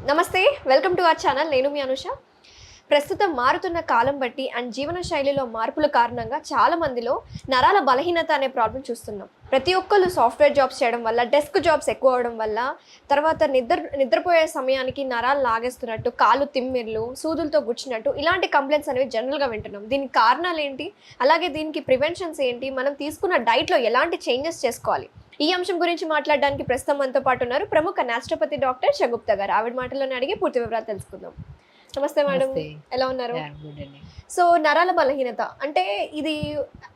నమస్తే, welcome to our channel. నేను మీ అనుష. ప్రస్తుతం మారుతున్న కాలం బట్టి అండ్ జీవన శైలిలో మార్పుల కారణంగా చాలా మందిలో నరాల బలహీనత అనే ప్రాబ్లం చూస్తున్నాం. ప్రతి ఒక్కళ్ళు సాఫ్ట్వేర్ జాబ్స్ చేయడం వల్ల, డెస్క్ జాబ్స్ ఎక్కువ అవడం వల్ల, తర్వాత నిద్రపోయే సమయానికి నరాలు లాగేస్తున్నట్టు, కాళ్ళు తిమ్మిర్లు, సూదులతో గుచ్చినట్టు ఇలాంటి కంప్లైంట్స్ అనేవి జనరల్గా వింటున్నాం. దీనికి కారణాలు ఏంటి, అలాగే దీనికి ప్రివెన్షన్స్ ఏంటి, మనం తీసుకున్న డైట్లో ఎలాంటి చేంజెస్ చేసుకోవాలి, ఈ అంశం గురించి మాట్లాడడానికి ప్రస్తుతం మనతో పాటు ఉన్నారు ప్రముఖ న్యాచురోపతి డాక్టర్ షగుప్తా గారు. ఆవిడ మాటల్లోనే అడిగి పూర్తి వివరాలు తెలుసుకుందాం. నమస్తే మేడం, ఎలా ఉన్నారు? సో నరాల బలహీనత అంటే ఇది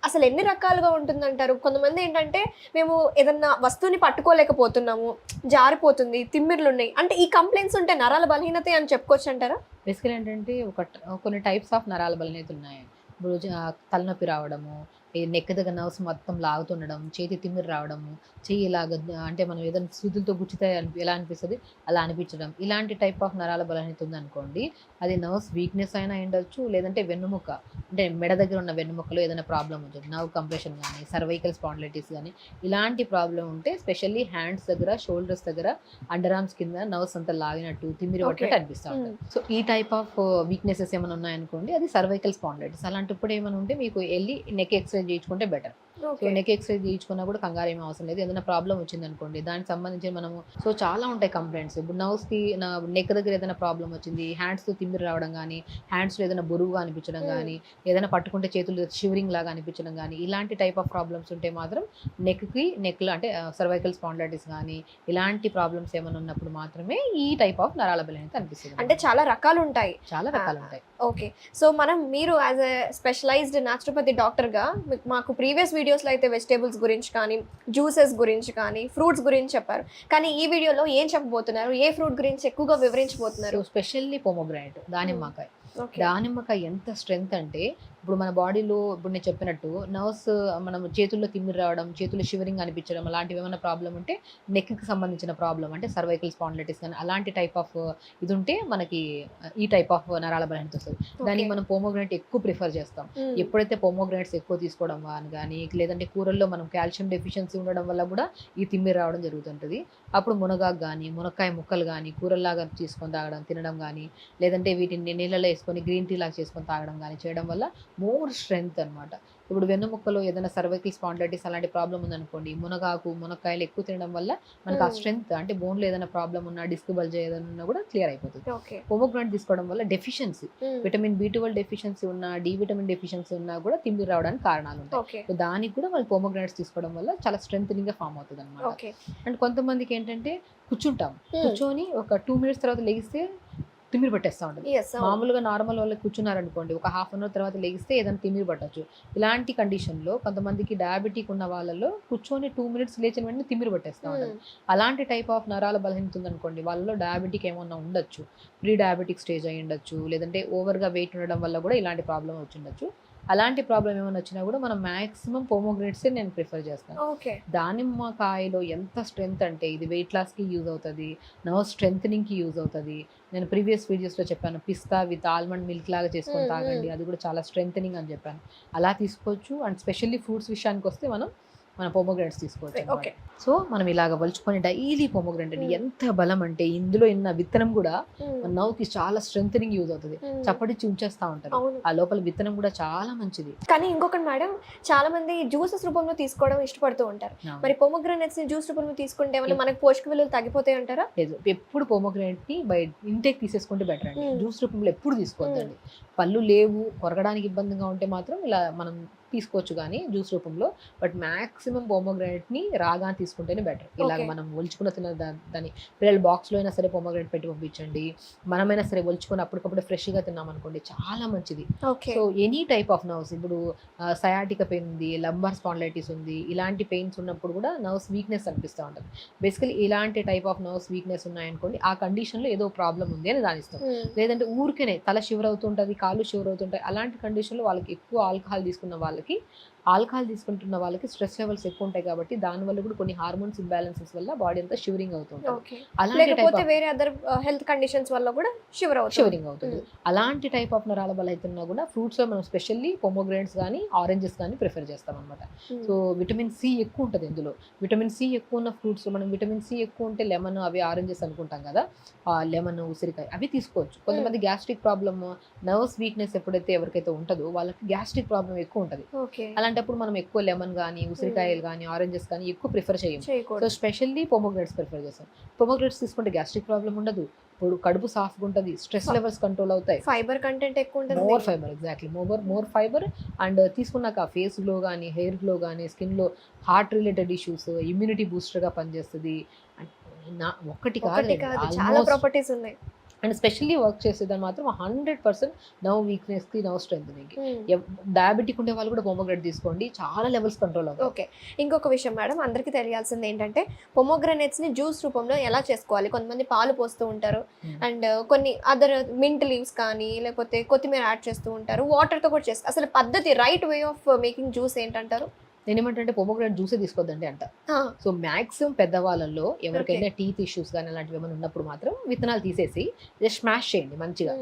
అసలు ఎన్ని రకాలుగా ఉంటుందంటారు? కొంతమంది ఏంటంటే మేము ఏదన్నా వస్తువుని పట్టుకోలేకపోతున్నాము, జారిపోతుంది, తిమ్మిర్లు ఉన్నాయి అంటే ఈ కంప్లైంట్స్ ఉంటే నరాల బలహీనత అని చెప్పుకోవచ్చు అంటారా? బేసికల్ ఏంటంటే కొన్ని టైప్స్ ఆఫ్ నరాల బలహీనత ఉన్నాయి. ఇప్పుడు తలనొప్పి రావడము, ఈ నెక్ దగ్గర నర్వ్స్ మొత్తం లాగుతుండడం, చేతి తిమ్మిరి రావడము, చెయ్యి ఇలాగ అంటే మనం ఏదైనా సూదులతో గుచ్చితే ఎలా అనిపిస్తుంది అలా అనిపించడం, ఇలాంటి టైప్ ఆఫ్ నరాల బలహీనత ఉందనుకోండి, అది నర్వ్స్ వీక్నెస్ అయినా ఉండొచ్చు, లేదంటే వెన్నుముక్క అంటే మెడ దగ్గర ఉన్న వెన్నుముక్కలో ఏదైనా ప్రాబ్లం ఉంటుంది, నర్వ్ కంప్రెషన్ కానీ, సర్వైకల్ స్పాండిలైటిస్ కానీ, ఇలాంటి ప్రాబ్లం ఉంటే స్పెషల్లీ హ్యాండ్స్ దగ్గర, షోల్డర్స్ దగ్గర, అండర్ ఆర్మ్స్ కింద నర్వ్స్ అంతా లాగినట్టు, తిమ్మిరి పట్టినట్టు అనిపిస్తూ ఉంటుంది. సో ఈ టైప్ ఆఫ్ వీక్నెసెస్ ఏమైనా ఉన్నాయనుకోండి, అది సర్వైకల్ స్పాండిలైటిస్. అలాంటప్పుడు ఏమైనా ఉంటే మీకు వెళ్ళి నెక్ ఎక్స్రే చేయించుకుంటే బెటర్. సో నెక్ ఎక్స్రే చేయించుకున్నా కూడా కంగారు ఏమీ అవసరం లేదు. ఏదైనా ప్రాబ్లం వచ్చింది అనుకోండి, దానికి సంబంధించి మనము చాలా ఉంటాయి కంప్లైంట్స్. ఇప్పుడు నర్వ్స్కి నెక్ దగ్గర ఏదైనా ప్రాబ్లం వచ్చింది, హ్యాండ్స్తో తిమ్మిరి రావడం కానీ, హ్యాండ్స్లో ఏదైనా బరువుగా అనిపించడం కానీ, ఏదైనా పట్టుకుంటే చేతులు షివరింగ్ లాగా అనిపించడం కానీ, ఇలాంటి టైప్ ఆఫ్ ప్రాబ్లమ్స్ ఉంటే మాత్రం నెక్లో అంటే సర్వైకల్ స్పాండిలైటిస్ కానీ ఇలాంటి ప్రాబ్లమ్స్ ఏమైనా ఉన్నప్పుడు మాత్రమే ఈ టైప్ ఆఫ్ నరాల బలహీనత అనిపిస్తుంది. అంటే చాలా రకాలు ఉంటాయి. ఓకే, సో మీరు యాజ్ ఎ స్పెషలైజ్డ్ న్యాచురోపతి డాక్టర్గా మాకు ప్రీవియస్ వీడియోస్లో అయితే వెజిటేబుల్స్ గురించి కానీ, జ్యూసెస్ గురించి కానీ, ఫ్రూట్స్ గురించి చెప్పారు. కానీ ఈ వీడియోలో ఏం చెప్పబోతున్నారు, ఏ ఫ్రూట్ గురించి ఎక్కువగా వివరించబోతున్నారు? Specially pomegranate, దానిమ్మకాయ. దానిమ్మకాయ ఎంత స్ట్రెంగ్త్ అంటే, ఇప్పుడు మన బాడీలో ఇప్పుడు నేను చెప్పినట్టు నర్వ్స్, మనం చేతుల్లో తిమ్మిరి రావడం, చేతుల్లో షివరింగ్ అనిపించడం, అలాంటివి ఏమైనా ప్రాబ్లం ఉంటే, నెక్కి సంబంధించిన ప్రాబ్లం అంటే సర్వైకల్ స్పాండిలైటిస్ కానీ అలాంటి టైప్ ఆఫ్ ఇది ఉంటే మనకి ఈ టైప్ ఆఫ్ నరాల బలహీనత వస్తుంది. దానికి మనం పొమోగ్రానైట్ ఎక్కువ ప్రిఫర్ చేస్తాం. ఎప్పుడైతే పొమోగ్రానైట్స్ ఎక్కువ తీసుకోవడం కానీ, లేదంటే కూరల్లో మనం కాల్షియం డెఫిషియన్సీ ఉండడం వల్ల కూడా ఈ తిమ్మిరి రావడం జరుగుతుంటుంది. అప్పుడు మునగాకు కానీ, మునక్కాయ ముక్కలు కానీ కూరల్లాగా తీసుకొని తినడం కానీ, లేదంటే వీటిని నీళ్ళలో వేసుకొని గ్రీన్ టీ లాగా చేసుకొని తాగడం కానీ చేయడం వల్ల మోర్ స్ట్రెంగ్త్ అనమాట. ఇప్పుడు వెన్నుముక్కలో ఏదైనా సర్వైకల్ స్పాండిలైటిస్ అలాంటి ప్రాబ్లం ఉందనుకోండి, మునక్కాయలు ఎక్కువ తినడం వల్ల మనకు ఆ స్ట్రెంగ్త్ అంటే బోన్లో ఏదైనా ప్రాబ్లం ఉన్నా, డిస్క్ బల్జ్ ఏదైనా ఉన్నా కూడా క్లియర్ అయిపోతుంది. పొమోగ్రానైట్ తీసుకోవడం వల్ల డెఫిషియన్సీ, విటమిన్ B12 డెఫిషియన్సీ ఉన్నా, డి విటమిన్ డెఫిషియన్సీ ఉన్నా కూడా తిమ్మిరి రావడానికి కారణాలు ఉంటాయి. సో దానికి కూడా వాళ్ళు పొమోగ్రానైట్స్ తీసుకోవడం వల్ల చాలా స్ట్రెంగ్ గా ఫామ్ అవుతుంది అనమాట. అండ్ కొంతమందికి ఏంటంటే కూర్చొని ఒక 2 minutes తర్వాత లెగిస్తే తిమ్మిరి పట్టేస్తూ ఉంటుంది. మామూలుగా నార్మల్ వాళ్ళకి కూర్చున్నారనుకోండి, ఒక హాఫ్ అన్ అవర్ తర్వాత లెగిస్తే ఏదైనా తిమ్మిరి పట్టచ్చు. ఇలాంటి కండిషన్లో కొంతమందికి డయాబెటిక్ ఉన్న వాళ్ళలో కూర్చొని 2 minutes లేచిన వెంటనే తిమ్మిరి పట్టేస్తూ ఉంటుంది. అలాంటి టైప్ ఆఫ్ నరాల బలహీనత ఉందనుకోండి, వాళ్ళలో డయాబెటిక్ ఏమన్నా ఉండొచ్చు, ప్రీ డయాబెటిక్ స్టేజ్ అయి ఉండొచ్చు, లేదంటే ఓవర్గా వెయిట్ ఉండడం వల్ల కూడా ఇలాంటి ప్రాబ్లం వచ్చి ఉండొచ్చు. అలాంటి ప్రాబ్లం ఏమైనా వచ్చినా కూడా మనం మ్యాక్సిమం పొమోగ్రానైట్సే నేను ప్రిఫర్ చేస్తాను. దానిమ్మకాయలో ఎంత స్ట్రెంగ్త్ అంటే, ఇది వెయిట్ లాస్కి యూజ్ అవుతుంది, నర్వ్ స్ట్రెంథనింగ్కి యూజ్ అవుతుంది. నేను ప్రీవియస్ వీడియోస్లో చెప్పాను, పిస్తా విత్ ఆల్మండ్ మిల్క్ లాగా చేసుకొని తాగండి, అది కూడా చాలా స్ట్రెంథనింగ్ అని చెప్పాను. అలా తీసుకోవచ్చు. అండ్ స్పెషల్లీ ఫ్రూట్స్ విషయానికి వస్తే మనం పొమోగ్రానైట్స్ తీసుకోవచ్చు. సో మనం ఇలాగ వలుచుకొని డైలీ పొమోగ్రానైట్ ఎంత బలం అంటే, ఇందులో ఉన్న విత్తనం కూడా మన నవ్వుకి చాలా స్ట్రెంథనింగ్ యూజ్ అవుతుంది. చప్పటిచ్చి ఉంచేస్తా ఉంటారు, ఆ లోపల విత్తనం కూడా చాలా మంచిది. కానీ ఇంకొకటి మేడం, చాలా మంది జ్యూసెస్ రూపంలో తీసుకోవడం ఇష్టపడుతూ ఉంటారు. మరి పొమోగ్రానైట్స్ జ్యూస్ రూపంలో తీసుకుంటే మనకి పోషక విలువలు తగ్గిపోతాయి అంటారా? లేదు, ఎప్పుడు పొమోగ్రానైట్ ని బై ఇంటేక్ తీసేసుకుంటే బెటర్ అండి. జ్యూస్ రూపంలో ఎప్పుడు తీసుకోవద్దండి. పళ్ళు లేవు, కొరగడానికి ఇబ్బందిగా ఉంటే మాత్రం ఇలా మనం తీసుకోవచ్చు కానీ జ్యూస్ రూపంలో. బట్ మ్యాక్సిమం పొమోగ్రానైట్ ని రాగా తీసుకుంటేనే బెటర్. ఇలాగ మనం ఒలుచుకున్న దాన్ని పిల్లల బాక్స్లో అయినా సరే పొమోగ్రానైట్ పెట్టి పంపించండి. మనమైనా సరే ఒలుచుకొని అప్పటికప్పుడు ఫ్రెష్గా తిన్నాం అనుకోండి, చాలా మంచిది. So any type of nerves, ఇప్పుడు సయాటిక పెయిన్ ఉంది, లంబార్ స్పాండిలైటిస్ ఉంది, ఇలాంటి పెయిన్స్ ఉన్నప్పుడు కూడా నర్వ్స్ వీక్నెస్ అనిపిస్తూ ఉంటుంది. బేసికలీ ఇలాంటి టైప్ ఆఫ్ నర్వ్స్ వీక్నెస్ ఉన్నాయనుకోండి, ఆ కండిషన్లో ఏదో ప్రాబ్లం ఉంది అని దానిస్తాం. లేదంటే ఊరికేనే తల షివర్ అవుతుంటుంది, కాళ్ళు షివర్ అవుతుంటాయి, అలాంటి కండిషన్లో వాళ్ళకి ఎక్కువ ఆల్కహాల్ తీసుకున్న వాళ్ళకి ఆల్కహాల్ తీసుకుంటున్న వాళ్ళకి స్ట్రెస్ లెవెల్స్ ఎక్కువ ఉంటాయి కాబట్టి దానివల్ల కూడా కొన్ని హార్మోన్స్ ఇంబ్యాలెన్సెస్ వల్ల బాడీ అంతా షివరింగ్ అవుతుంది. ఓకే. అలాంటి టైప్ లేకపోతే వేరే అదర్ హెల్త్ కండిషన్స్ వల్ల కూడా అవుతుంది. షివరింగ్ అవుతుంది. అలాంటి టైప్ ఆఫ్ నరాల బలహీనత కూడా ఫ్రూట్స్ లో మనం స్పెషల్లీ పొమోగ్రానేట్స్ కానీ ఆరెంజెస్ కానీ ప్రిఫర్ చేస్తాం అనమాట. సో విటమిన్ సి ఎక్కువ ఉంటుంది ఇందులో. విటమిన్ సి ఎక్కువ ఉన్న ఫ్రూట్స్ మనం విటమిన్ సి ఎక్కువ ఉంటే లెమన్ అవి ఆరెంజెస్ అనుకుంటాం కదా, లెమన్ ఉసిరికాయ అవి తీసుకోవచ్చు. కొంతమంది గ్యాస్ట్రిక్ ప్రాబ్లమ్ నర్వ్స్ వీక్నెస్ ఎప్పుడైతే ఎవరికైతే ఉంటుందో వాళ్ళకి గ్యాస్ట్రిక్ ప్రాబ్లం ఎక్కువ ఉంటుంది. అలాంటప్పుడు మనం ఎక్కువ లెమన్ కానీ ఉసిరికాయలు కానీ ఆరెంజెస్ కానీ ఎక్కువ ప్రిఫర్ చేయము. సో స్పెషల్లీ పొమోగ్రానేట్స్ ప్రిఫర్ చేస్తాం. పొమోగ్రానేట్స్ తీసుకుంటే గ్యాస్ట్రిక్ ప్రాబ్లం ఉండదు, ఇప్పుడు కడుపు సాఫ్ట్గా ఉంటుంది, స్ట్రెస్ లెవెల్స్ కంట్రోల్ అవుతాయి, ఫైబర్ కంటెంట్ ఎక్కువ ఉంటుంది, more fibre, exactly more fibre. And తీసుకున్నాక ఫేస్ గ్లో కానీ హెయిర్ గ్లో కానీ స్కిన్లో హార్ట్ రిలేటెడ్ ఇష్యూస్ ఇమ్యూనిటీ బూస్టర్గా పనిచేస్తుంది. ఒక్కటి కాదు, చాలా ప్రాపర్టీస్ ఉన్నాయి. అండ్ స్పెషల్లీ వర్క్ చేసేదాన్ని మాత్రం 100% నర్వ్ వీక్నెస్కి నర్వ్ స్ట్రెంగ్త్నింగ్కి. డయాబెటిక్ ఉండే వాళ్ళు కూడా పొమోగ్రానేట్ తీసుకోండి, చాలా లెవెల్స్ కంట్రోల్ అవుతాయి. ఓకే. ఇంకొక విషయం మేడం, అందరికీ తెలియాల్సింది ఏంటంటే పొమోగ్రానేట్స్ని జ్యూస్ రూపంలో ఎలా చేసుకోవాలి. కొంతమంది పాలు పోస్తూ ఉంటారు అండ్ కొన్ని అదర్ మింట్ లీవ్స్ కానీ లేకపోతే కొత్తిమీర యాడ్ చేస్తూ ఉంటారు, వాటర్తో కూడా చేస్తారు. అసలు పద్ధతి right way of making juice ఏంటంటారు? నేను ఏమంటే పొమోగ్రానేట్ జ్యూసే తీసుకోవద్దండి అంట. సో మ్యాక్సిమం పెద్దవాళ్ళల్లో ఎవరికైనా టీత్ ఇష్యూస్ కానీ అలాంటివి ఏమైనా ఉన్నప్పుడు మాత్రం విత్తనాలు తీసేసి జస్ట్ స్మాష్ చేయండి మంచిగా.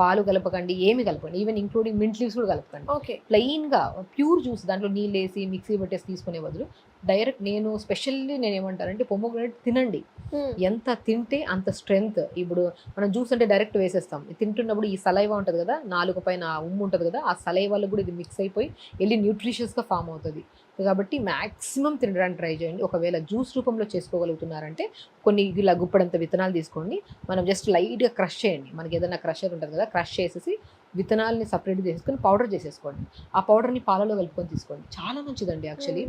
పాలు కలపకండి, ఏమి కలపండి, ఈవెన్ ఇంక్లూడింగ్ మింట్ లీవ్స్ కూడా కలపకండి. ప్లెయిన్గా ప్యూర్ జ్యూస్ దాంట్లో నీళ్ళు వేసి మిక్సీ పెట్టేసి తీసుకునే బదులు డైరెక్ట్ నేను ఏమంటానంటే పొమోగ్రానేట్ తినండి. ఎంత తింటే అంత స్ట్రెంగ్త్. ఇప్పుడు మనం జ్యూస్ అంటే డైరెక్ట్ వేసేస్తాం, తింటున్నప్పుడు ఈ సలైవా ఉంటుంది కదా, నాలుగు పైన ఉమ్ము ఉంటుంది కదా, ఆ సలైవాలో కూడా ఇది మిక్స్ అయిపోయి వెళ్ళి న్యూట్రిషియస్గా ఫామ్ అవుతుంది. కాబట్టి మ్యాక్సిమం తినడానికి ట్రై చేయండి. ఒకవేళ జ్యూస్ రూపంలో చేసుకోగలుగుతున్నారంటే కొన్ని ఇలా గుప్పడంత విత్తనాలు తీసుకోండి, మనం జస్ట్ లైట్గా క్రష్ చేయండి. మనకి ఏదైనా క్రషర్ ఉంటుంది కదా, క్రష్ చేసేసి విత్తనాలని సపరేట్గా చేసుకొని పౌడర్ చేసేసుకోండి. ఆ పౌడర్ని పాలలో కలుపుకొని తీసుకోండి, చాలా మంచిదండి యాక్చువల్లీ.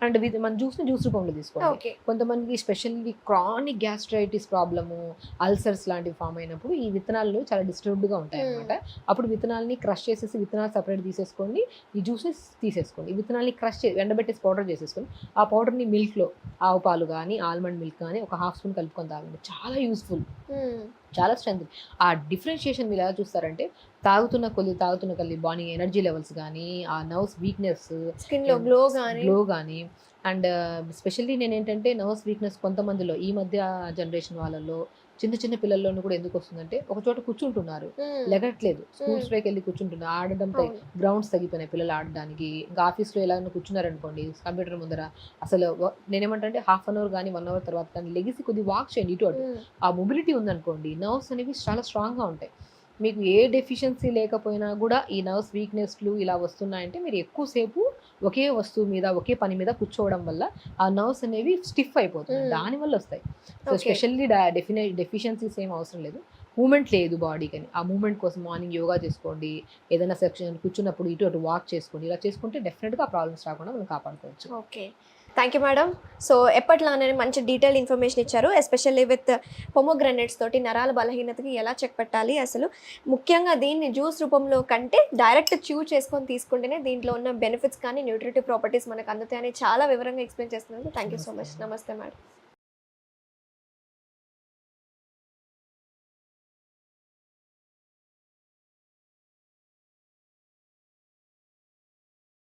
అండ్ మన జ్యూస్ని జ్యూస్ రూపంలో తీసుకోండి. కొంతమందికి specially chronic gastritis problem, ulcers లాంటివి ఫామ్ అయినప్పుడు ఈ విత్తనాలు చాలా డిస్టర్బ్డ్గా ఉంటాయి అనమాట. అప్పుడు విత్తనాలని క్రష్ చేసేసి విత్తనాలు సపరేట్ తీసేసుకోండి, ఈ జ్యూస్ని తీసేసుకోండి. ఈ విత్తనాలని క్రష్ ఎండబెట్టేసి పౌడర్ చేసేసుకొని ఆ పౌడర్ని మిల్క్లో ఆవు పాలు కానీ ఆల్మండ్ మిల్క్ కానీ ఒక హాఫ్ స్పూన్ కలుపుకొని తాగండి, చాలా యూస్ఫుల్, చాలా స్ట్రెంత్. ఆ డిఫరెన్షియేషన్ మీరు ఎలా చూస్తారంటే తాగుతున్న కొద్ది బాడీ ఎనర్జీ లెవెల్స్ కానీ ఆ నర్వ్స్ వీక్నెస్, స్కిన్లో గ్లో కానీ అండ్ స్పెషల్లీ నేను ఏంటంటే నర్వ్స్ వీక్నెస్ కొంతమందిలో ఈ మధ్య జనరేషన్ వాళ్ళలో చిన్న పిల్లల్లోనూ కూడా ఎందుకు వస్తుందంటే ఒక చోట కూర్చుంటున్నారు, లెగట్లేదు, స్కూల్స్ లోకి వెళ్ళి కూర్చుంటున్నారు, ఆడడంతో గ్రౌండ్స్ తగ్గిపోయినాయి పిల్లలు ఆడడానికి. ఇంకా ఆఫీస్లో ఎలా కూర్చున్నారనుకోండి కంప్యూటర్ ముందర, అసలు నేనేమంటే హాఫ్ అన్ అవర్ కానీ 1 అవర్ తర్వాత కానీ లెగిసి కొద్దిగా వాక్ చేయండి ఇటు అటు. ఆ మొబిలిటీ ఉందనుకోండి నర్వ్స్ అనేవి చాలా స్ట్రాంగ్గా ఉంటాయి. మీకు ఏ డెఫిషియన్సీ లేకపోయినా కూడా ఈ నర్వ్స్ వీక్నెస్లు ఇలా వస్తున్నాయంటే మీరు ఎక్కువసేపు ఒకే వస్తువు మీద ఒకే పని మీద కూర్చోవడం వల్ల ఆ నర్వ్స్ అనేవి స్టిఫ్ అయిపోతుంది, దానివల్ల వస్తాయి. సో స్పెషల్లీ డెఫిషియన్సీస్ ఏం అవసరం లేదు, మూమెంట్ లేదు బాడీకి అని. ఆ మూమెంట్ కోసం మార్నింగ్ యోగా చేసుకోండి, ఏదైనా సెక్షన్ కూర్చున్నప్పుడు ఇటు అటు వాక్ చేసుకోండి, ఇలా చేసుకుంటే డెఫినెట్గా ఆ ప్రాబ్లమ్స్ రాకుండా మనం కాపాడుకోవచ్చు. Okay, thank you madam. So ఎప్పట్లానే మంచి డీటెయిల్ ఇన్ఫర్మేషన్ ఇచ్చారు, ఎస్పెషల్లీ విత్ పొమోగ్రానేట్స్ తోటి నరాల బలహీనతకి ఎలా చెక్ పెట్టాలి, అసలు ముఖ్యంగా దీన్ని జ్యూస్ రూపంలో కంటే డైరెక్ట్ చూ చేసుకొని తీసుకుంటేనే దీంట్లో ఉన్న బెనిఫిట్స్ కానీ న్యూట్రిటివ్ ప్రాపర్టీస్ మనకు అందుతాయని చాలా వివరంగా ఎక్స్ప్లెయిన్ చేస్తున్నారు. Thank you so much. నమస్తే మేడం.